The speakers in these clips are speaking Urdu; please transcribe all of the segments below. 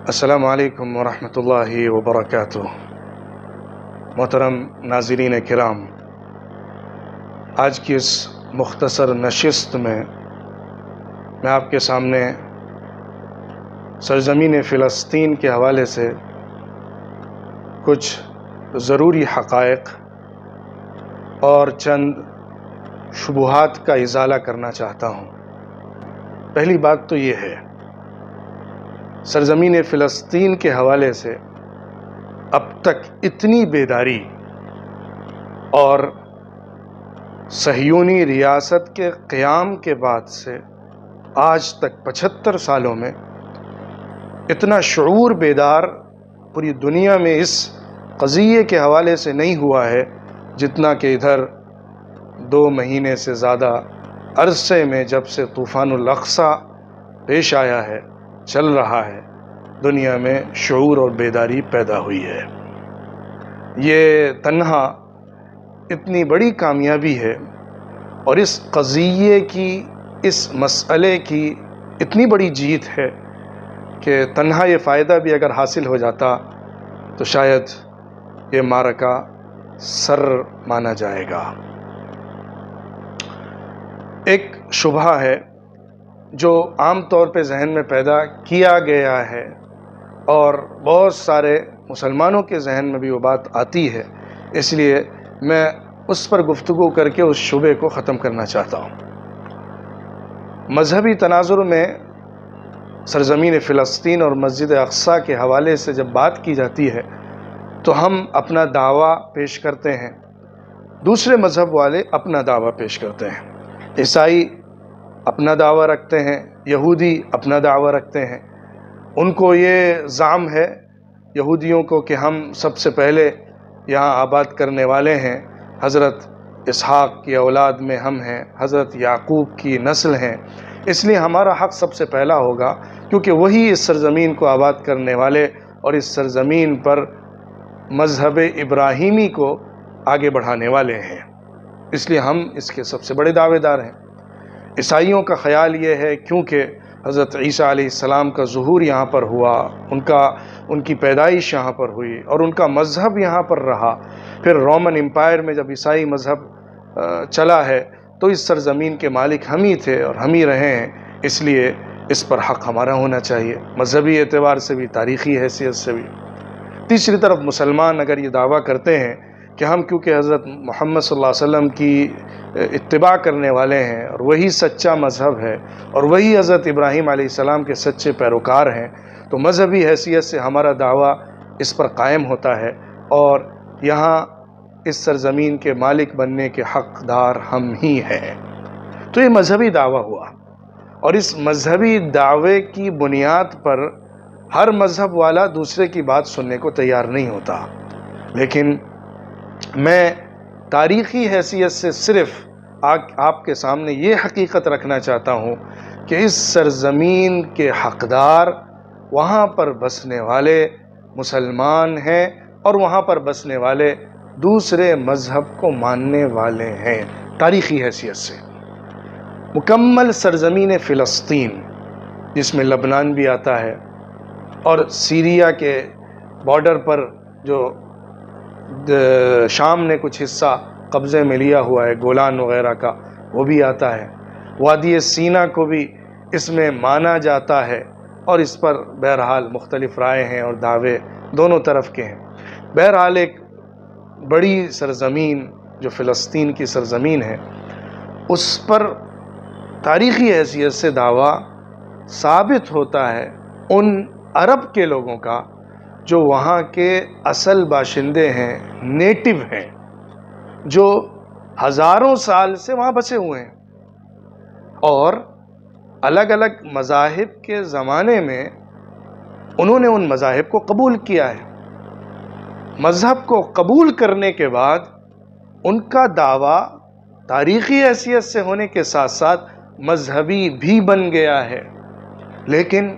السلام علیکم ورحمۃ اللہ وبرکاتہ۔ محترم ناظرین کرام، آج کی اس مختصر نشست میں آپ کے سامنے سرزمین فلسطین کے حوالے سے کچھ ضروری حقائق اور چند شبہات کا ازالہ کرنا چاہتا ہوں۔ پہلی بات تو یہ ہے، سرزمین فلسطین کے حوالے سے اب تک اتنی بیداری اور صہیونی ریاست کے قیام کے بعد سے آج تک 75 سالوں میں اتنا شعور بیدار پوری دنیا میں اس قضیے کے حوالے سے نہیں ہوا ہے جتنا کہ ادھر 2 مہینے سے زیادہ عرصے میں جب سے طوفان الاقصی پیش آیا ہے، چل رہا ہے، دنیا میں شعور اور بیداری پیدا ہوئی ہے۔ یہ تنہا اتنی بڑی کامیابی ہے اور اس قضیے کی، اس مسئلے کی اتنی بڑی جیت ہے کہ تنہا یہ فائدہ بھی اگر حاصل ہو جاتا تو شاید یہ معرکہ سر مانا جائے گا۔ ایک شبہ ہے جو عام طور پہ ذہن میں پیدا کیا گیا ہے اور بہت سارے مسلمانوں کے ذہن میں بھی وہ بات آتی ہے، اس لیے میں اس پر گفتگو کر کے اس شبے کو ختم کرنا چاہتا ہوں۔ مذہبی تناظر میں سرزمین فلسطین اور مسجد اقصی کے حوالے سے جب بات کی جاتی ہے تو ہم اپنا دعویٰ پیش کرتے ہیں، دوسرے مذہب والے اپنا دعویٰ پیش کرتے ہیں۔ عیسائی اپنا دعویٰ رکھتے ہیں، یہودی اپنا دعویٰ رکھتے ہیں۔ ان کو یہ زعم ہے یہودیوں کو کہ ہم سب سے پہلے یہاں آباد کرنے والے ہیں، حضرت اسحاق کی اولاد میں ہم ہیں، حضرت یعقوب کی نسل ہیں، اس لیے ہمارا حق سب سے پہلا ہوگا کیونکہ وہی اس سرزمین کو آباد کرنے والے اور اس سرزمین پر مذہب ابراہیمی کو آگے بڑھانے والے ہیں، اس لیے ہم اس کے سب سے بڑے دعوے دار ہیں۔ عیسائیوں کا خیال یہ ہے کیونکہ حضرت عیسیٰ علیہ السلام کا ظہور یہاں پر ہوا، ان کی پیدائش یہاں پر ہوئی اور ان کا مذہب یہاں پر رہا، پھر رومن امپائر میں جب عیسائی مذہب چلا ہے تو اس سرزمین کے مالک ہم ہی تھے اور ہم ہی رہے ہیں، اس لیے اس پر حق ہمارا ہونا چاہیے، مذہبی اعتبار سے بھی، تاریخی حیثیت سے بھی۔ تیسری طرف مسلمان اگر یہ دعویٰ کرتے ہیں کہ ہم کیونکہ حضرت محمد صلی اللہ علیہ وسلم کی اتباع کرنے والے ہیں اور وہی سچا مذہب ہے اور وہی حضرت ابراہیم علیہ السلام کے سچے پیروکار ہیں، تو مذہبی حیثیت سے ہمارا دعویٰ اس پر قائم ہوتا ہے اور یہاں اس سرزمین کے مالک بننے کے حقدار ہم ہی ہیں۔ تو یہ مذہبی دعویٰ ہوا اور اس مذہبی دعوے کی بنیاد پر ہر مذہب والا دوسرے کی بات سننے کو تیار نہیں ہوتا، لیکن میں تاریخی حیثیت سے صرف آپ کے سامنے یہ حقیقت رکھنا چاہتا ہوں کہ اس سرزمین کے حقدار وہاں پر بسنے والے مسلمان ہیں اور وہاں پر بسنے والے دوسرے مذہب کو ماننے والے ہیں۔ تاریخی حیثیت سے مکمل سرزمین فلسطین، جس میں لبنان بھی آتا ہے اور سیریا کے بارڈر پر جو شام نے کچھ حصہ قبضے میں لیا ہوا ہے، گولان وغیرہ کا، وہ بھی آتا ہے، وادی سینا کو بھی اس میں مانا جاتا ہے اور اس پر بہرحال مختلف رائے ہیں اور دعوے دونوں طرف کے ہیں۔ بہرحال ایک بڑی سرزمین جو فلسطین کی سرزمین ہے، اس پر تاریخی حیثیت سے دعویٰ ثابت ہوتا ہے ان عرب کے لوگوں کا جو وہاں کے اصل باشندے ہیں، نیٹو ہیں، جو ہزاروں سال سے وہاں بسے ہوئے ہیں اور الگ الگ مذاہب کے زمانے میں انہوں نے ان مذاہب کو قبول کیا ہے۔ مذہب کو قبول کرنے کے بعد ان کا دعویٰ تاریخی حیثیت سے ہونے کے ساتھ ساتھ مذہبی بھی بن گیا ہے، لیکن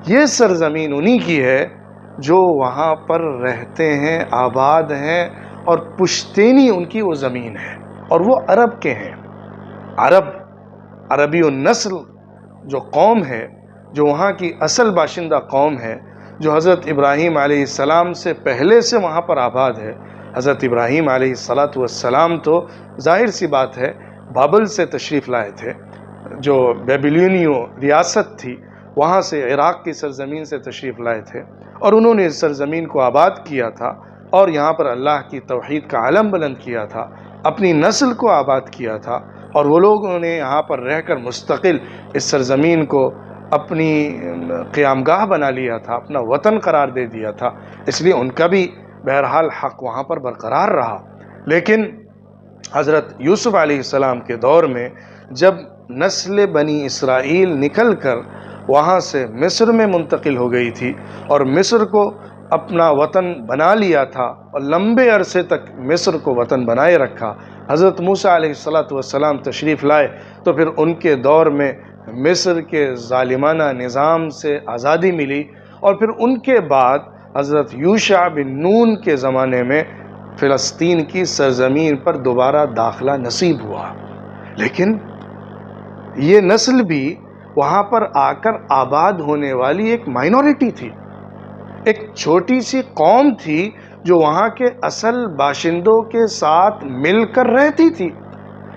یہ سرزمین انہی کی ہے جو وہاں پر رہتے ہیں، آباد ہیں اور پشتینی ان کی وہ زمین ہے اور وہ عرب کے ہیں۔ عربی النسل جو قوم ہے، جو وہاں کی اصل باشندہ قوم ہے، جو حضرت ابراہیم علیہ السلام سے پہلے سے وہاں پر آباد ہے۔ حضرت ابراہیم علیہ السلام تو ظاہر سی بات ہے بابل سے تشریف لائے تھے، جو بیبیلونیو ریاست تھی وہاں سے، عراق کی سرزمین سے تشریف لائے تھے، اور انہوں نے اس سرزمین کو آباد کیا تھا اور یہاں پر اللہ کی توحید کا علم بلند کیا تھا، اپنی نسل کو آباد کیا تھا، اور وہ لوگوں نے یہاں پر رہ کر مستقل اس سرزمین کو اپنی قیام گاہ بنا لیا تھا، اپنا وطن قرار دے دیا تھا، اس لیے ان کا بھی بہرحال حق وہاں پر برقرار رہا۔ لیکن حضرت یوسف علیہ السلام کے دور میں جب نسل بنی اسرائیل نکل کر وہاں سے مصر میں منتقل ہو گئی تھی اور مصر کو اپنا وطن بنا لیا تھا اور لمبے عرصے تک مصر کو وطن بنائے رکھا، حضرت موسیٰ علیہ السلام تشریف لائے تو پھر ان کے دور میں مصر کے ظالمانہ نظام سے آزادی ملی، اور پھر ان کے بعد حضرت یوشع بن نون کے زمانے میں فلسطین کی سرزمین پر دوبارہ داخلہ نصیب ہوا۔ لیکن یہ نسل بھی وہاں پر آ کر آباد ہونے والی ایک مائنورٹی تھی، ایک چھوٹی سی قوم تھی جو وہاں کے اصل باشندوں کے ساتھ مل کر رہتی تھی،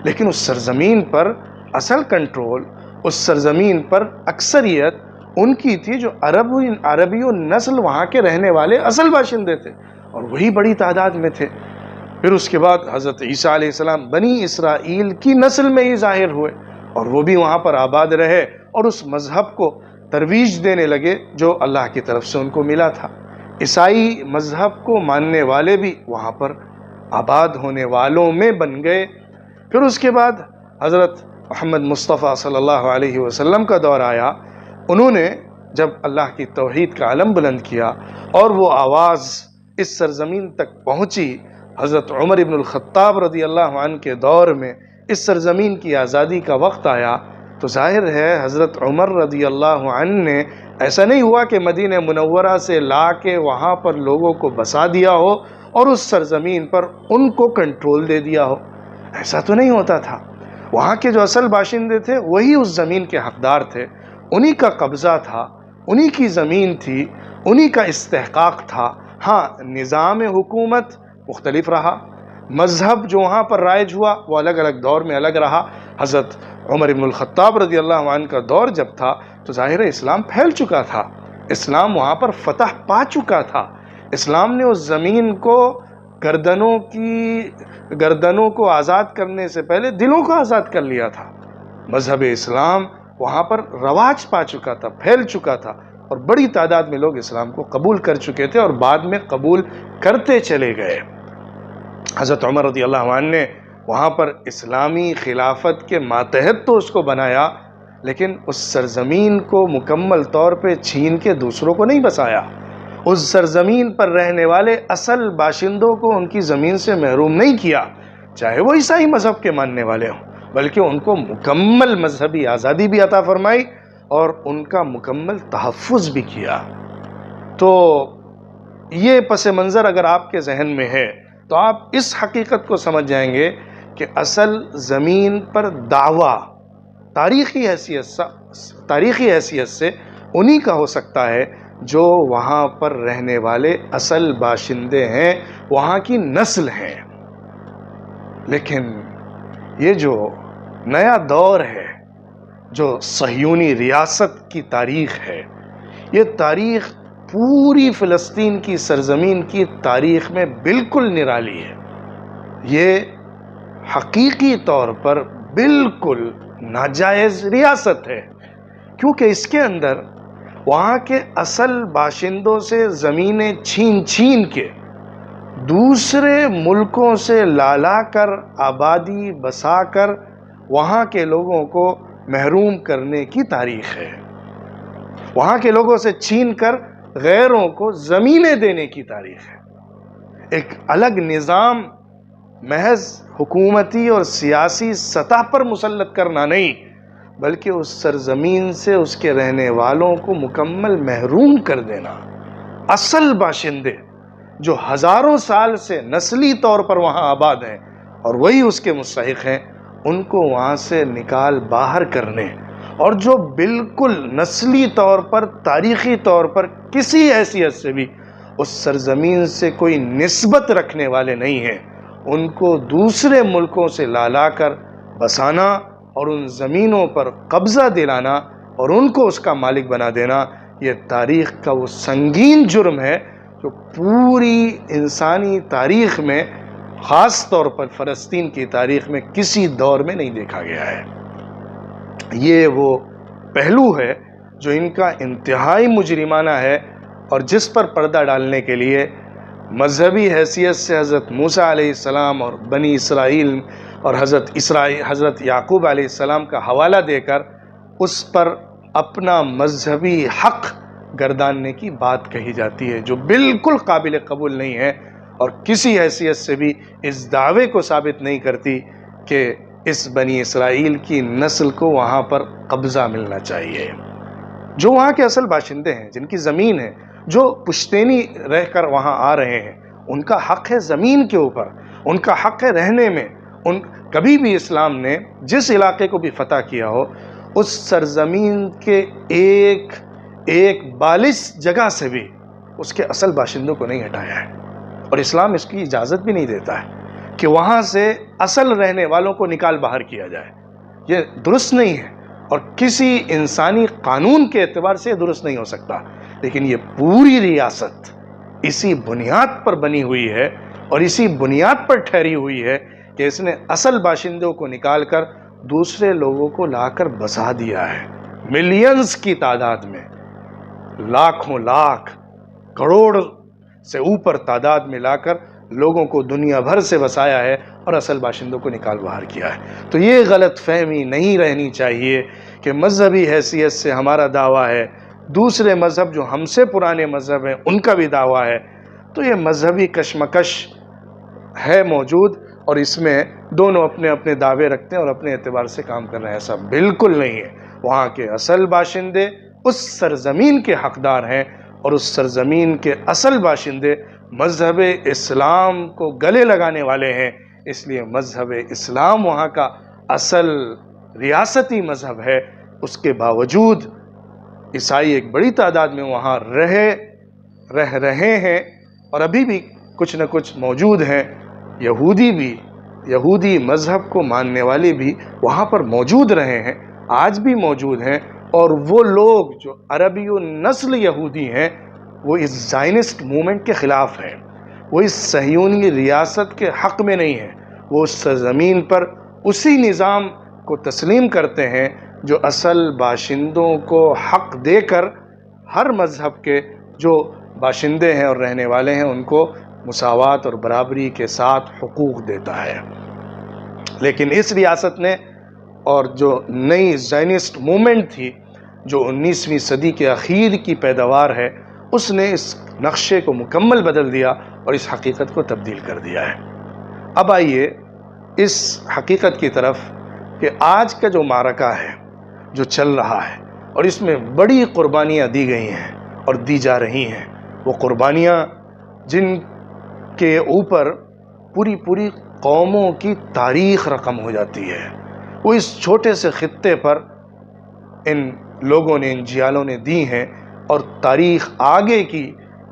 لیکن اس سرزمین پر اصل کنٹرول، اس سرزمین پر اکثریت ان کی تھی جو عربی و نسل وہاں کے رہنے والے اصل باشندے تھے، اور وہی بڑی تعداد میں تھے۔ پھر اس کے بعد حضرت عیسیٰ علیہ السلام بنی اسرائیل کی نسل میں ہی ظاہر ہوئے، اور وہ بھی وہاں پر آباد رہے اور اس مذہب کو ترویج دینے لگے جو اللہ کی طرف سے ان کو ملا تھا۔ عیسائی مذہب کو ماننے والے بھی وہاں پر آباد ہونے والوں میں بن گئے۔ پھر اس کے بعد حضرت محمد مصطفیٰ صلی اللہ علیہ وسلم کا دور آیا، انہوں نے جب اللہ کی توحید کا علم بلند کیا اور وہ آواز اس سرزمین تک پہنچی، حضرت عمر ابن الخطاب رضی اللہ عنہ کے دور میں اس سرزمین کی آزادی کا وقت آیا، تو ظاہر ہے حضرت عمر رضی اللہ عنہ نے ایسا نہیں ہوا کہ مدینہ منورہ سے لا کے وہاں پر لوگوں کو بسا دیا ہو اور اس سرزمین پر ان کو کنٹرول دے دیا ہو، ایسا تو نہیں ہوتا تھا۔ وہاں کے جو اصل باشندے تھے وہی اس زمین کے حقدار تھے، انہی کا قبضہ تھا، انہی کی زمین تھی، انہی کا استحقاق تھا۔ ہاں، نظام حکومت مختلف رہا، مذہب جو وہاں پر رائج ہوا وہ الگ الگ دور میں الگ رہا۔ حضرت عمر ابن الخطاب رضی اللہ عنہ کا دور جب تھا تو ظاہر اسلام پھیل چکا تھا، اسلام وہاں پر فتح پا چکا تھا، اسلام نے اس زمین کو گردنوں کو آزاد کرنے سے پہلے دلوں کو آزاد کر لیا تھا۔ مذہب اسلام وہاں پر رواج پا چکا تھا، پھیل چکا تھا، اور بڑی تعداد میں لوگ اسلام کو قبول کر چکے تھے اور بعد میں قبول کرتے چلے گئے۔ حضرت عمر رضی اللہ عنہ نے وہاں پر اسلامی خلافت کے ماتحت تو اس کو بنایا، لیکن اس سرزمین کو مکمل طور پہ چھین کے دوسروں کو نہیں بسایا۔ اس سرزمین پر رہنے والے اصل باشندوں کو ان کی زمین سے محروم نہیں کیا، چاہے وہ عیسائی مذہب کے ماننے والے ہوں، بلکہ ان کو مکمل مذہبی آزادی بھی عطا فرمائی اور ان کا مکمل تحفظ بھی کیا۔ تو یہ پس منظر اگر آپ کے ذہن میں ہے تو آپ اس حقیقت کو سمجھ جائیں گے کہ اصل زمین پر دعویٰ تاریخی حیثیت سے انہی کا ہو سکتا ہے جو وہاں پر رہنے والے اصل باشندے ہیں، وہاں کی نسل ہیں۔ لیکن یہ جو نیا دور ہے، جو صہیونی ریاست کی تاریخ ہے، یہ تاریخ پوری فلسطین کی سرزمین کی تاریخ میں بالکل نرالی ہے۔ یہ حقیقی طور پر بالکل ناجائز ریاست ہے، کیونکہ اس کے اندر وہاں کے اصل باشندوں سے زمینیں چھین کے دوسرے ملکوں سے لالا کر آبادی بسا کر وہاں کے لوگوں کو محروم کرنے کی تاریخ ہے، وہاں کے لوگوں سے چھین کر غیروں کو زمینیں دینے کی تاریخ ہے۔ ایک الگ نظام محض حکومتی اور سیاسی سطح پر مسلط کرنا نہیں، بلکہ اس سرزمین سے اس کے رہنے والوں کو مکمل محروم کر دینا۔ اصل باشندے جو ہزاروں سال سے نسلی طور پر وہاں آباد ہیں اور وہی اس کے مستحق ہیں، ان کو وہاں سے نکال باہر کرنے، اور جو بالکل نسلی طور پر تاریخی طور پر کسی حیثیت سے بھی اس سرزمین سے کوئی نسبت رکھنے والے نہیں ہیں، ان کو دوسرے ملکوں سے لا کر بسانا اور ان زمینوں پر قبضہ دلانا اور ان کو اس کا مالک بنا دینا، یہ تاریخ کا وہ سنگین جرم ہے جو پوری انسانی تاریخ میں، خاص طور پر فلسطین کی تاریخ میں کسی دور میں نہیں دیکھا گیا ہے۔ یہ وہ پہلو ہے جو ان کا انتہائی مجرمانہ ہے، اور جس پر پردہ ڈالنے کے لیے مذہبی حیثیت سے حضرت موسیٰ علیہ السلام اور بنی اسرائیل اور حضرت یعقوب علیہ السلام کا حوالہ دے کر اس پر اپنا مذہبی حق گرداننے کی بات کہی جاتی ہے، جو بالکل قابل قبول نہیں ہے اور کسی حیثیت سے بھی اس دعوے کو ثابت نہیں کرتی کہ اس بنی اسرائیل کی نسل کو وہاں پر قبضہ ملنا چاہیے۔ جو وہاں کے اصل باشندے ہیں، جن کی زمین ہے، جو پشتینی رہ کر وہاں آ رہے ہیں، ان کا حق ہے زمین کے اوپر، ان کا حق ہے رہنے میں۔ کبھی بھی اسلام نے جس علاقے کو بھی فتح کیا ہو، اس سرزمین کے ایک بالغ جگہ سے بھی اس کے اصل باشندوں کو نہیں ہٹایا ہے، اور اسلام اس کی اجازت بھی نہیں دیتا ہے کہ وہاں سے اصل رہنے والوں کو نکال باہر کیا جائے۔ یہ درست نہیں ہے، اور کسی انسانی قانون کے اعتبار سے یہ درست نہیں ہو سکتا، لیکن یہ پوری ریاست اسی بنیاد پر بنی ہوئی ہے اور اسی بنیاد پر ٹھہری ہوئی ہے کہ اس نے اصل باشندوں کو نکال کر دوسرے لوگوں کو لا کر بسا دیا ہے، ملینز کی تعداد میں، لاکھوں لاکھ، کروڑ سے اوپر تعداد میں لا کر لوگوں کو دنیا بھر سے بسایا ہے اور اصل باشندوں کو نکال باہر کیا ہے۔ تو یہ غلط فہمی نہیں رہنی چاہیے کہ مذہبی حیثیت سے ہمارا دعویٰ ہے، دوسرے مذہب جو ہم سے پرانے مذہب ہیں ان کا بھی دعویٰ ہے، تو یہ مذہبی کشمکش ہے موجود، اور اس میں دونوں اپنے اپنے دعوے رکھتے ہیں اور اپنے اعتبار سے کام کر رہے ہیں۔ ایسا بالکل نہیں ہے، وہاں کے اصل باشندے اس سرزمین کے حقدار ہیں، اور اس سرزمین کے اصل باشندے مذہب اسلام کو گلے لگانے والے ہیں، اس لیے مذہب اسلام وہاں کا اصل ریاستی مذہب ہے۔ اس کے باوجود عیسائی ایک بڑی تعداد میں وہاں رہ رہے ہیں، اور ابھی بھی کچھ نہ کچھ موجود ہیں۔ یہودی مذہب کو ماننے والے بھی وہاں پر موجود رہے ہیں، آج بھی موجود ہیں، اور وہ لوگ جو عربی و نسل یہودی ہیں وہ اس زائنسٹ موومنٹ کے خلاف ہیں، وہ اس صہیونی ریاست کے حق میں نہیں ہیں، وہ اس زمین پر اسی نظام کو تسلیم کرتے ہیں جو اصل باشندوں کو حق دے کر ہر مذہب کے جو باشندے ہیں اور رہنے والے ہیں ان کو مساوات اور برابری کے ساتھ حقوق دیتا ہے۔ لیکن اس ریاست نے، اور جو نئی زائنسٹ موومنٹ تھی جو 19ویں صدی کے اخیر کی پیداوار ہے، اس نے اس نقشے کو مکمل بدل دیا اور اس حقیقت کو تبدیل کر دیا ہے۔ اب آئیے اس حقیقت کی طرف کہ آج کا جو معرکہ ہے جو چل رہا ہے، اور اس میں بڑی قربانیاں دی گئی ہیں اور دی جا رہی ہیں، وہ قربانیاں جن کے اوپر پوری قوموں کی تاریخ رقم ہو جاتی ہے، وہ اس چھوٹے سے خطے پر ان لوگوں نے، ان جیالوں نے دی ہیں، اور تاریخ آگے کی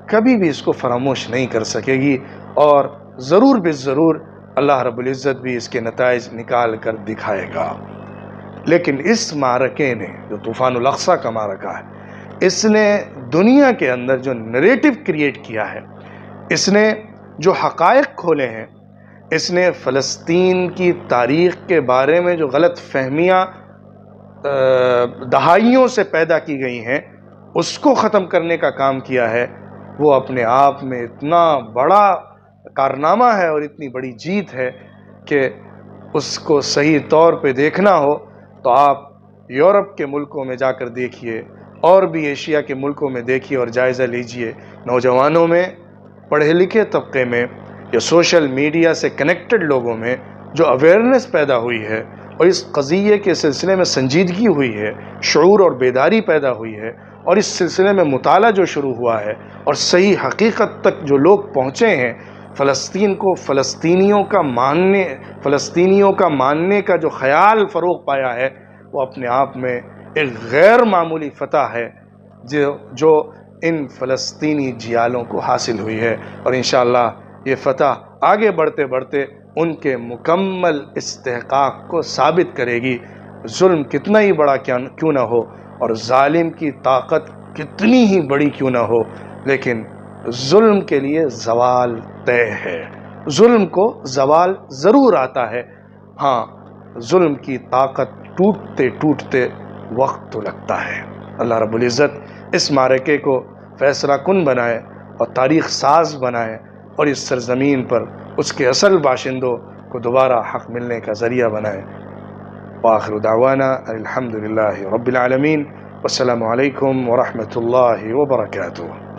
کبھی بھی اس کو فراموش نہیں کر سکے گی، اور ضرور بالضرور اللہ رب العزت بھی اس کے نتائج نکال کر دکھائے گا۔ لیکن اس معرکے نے، جو طوفان الاقصی کا معرکہ ہے، اس نے دنیا کے اندر جو نریٹو کریٹ کیا ہے، اس نے جو حقائق کھولے ہیں، اس نے فلسطین کی تاریخ کے بارے میں جو غلط فہمیاں دہائیوں سے پیدا کی گئی ہیں اس کو ختم کرنے کا کام کیا ہے۔ وہ اپنے آپ میں اتنا بڑا کارنامہ ہے اور اتنی بڑی جیت ہے کہ اس کو صحیح طور پہ دیکھنا ہو تو آپ یورپ کے ملکوں میں جا کر دیکھیے، اور بھی ایشیا کے ملکوں میں دیکھیے اور جائزہ لیجئے۔ نوجوانوں میں، پڑھے لکھے طبقے میں، یا سوشل میڈیا سے کنیکٹڈ لوگوں میں جو اویئرنیس پیدا ہوئی ہے اور اس قضیے کے سلسلے میں سنجیدگی ہوئی ہے، شعور اور بیداری پیدا ہوئی ہے، اور اس سلسلے میں مطالعہ جو شروع ہوا ہے اور صحیح حقیقت تک جو لوگ پہنچے ہیں، فلسطین کو فلسطینیوں کا ماننے کا جو خیال فروغ پایا ہے، وہ اپنے آپ میں ایک غیر معمولی فتح ہے جو ان فلسطینی جیالوں کو حاصل ہوئی ہے، اور انشاءاللہ یہ فتح آگے بڑھتے بڑھتے ان کے مکمل استحقاق کو ثابت کرے گی۔ ظلم کتنا ہی بڑا کیوں نہ ہو، اور ظالم کی طاقت کتنی ہی بڑی کیوں نہ ہو، لیکن ظلم کے لیے زوال طے ہے۔ ظلم کو زوال ضرور آتا ہے، ہاں ظلم کی طاقت ٹوٹتے ٹوٹتے وقت تو لگتا ہے۔ اللہ رب العزت اس معرکے کو فیصلہ کن بنائے اور تاریخ ساز بنائے، اور اس سرزمین پر اس کے اصل باشندوں کو دوبارہ حق ملنے کا ذریعہ بنائے۔ وآخر دعوانا الحمدللہ رب العالمین، والسلام علیکم ورحمۃ اللہ وبرکاتہ۔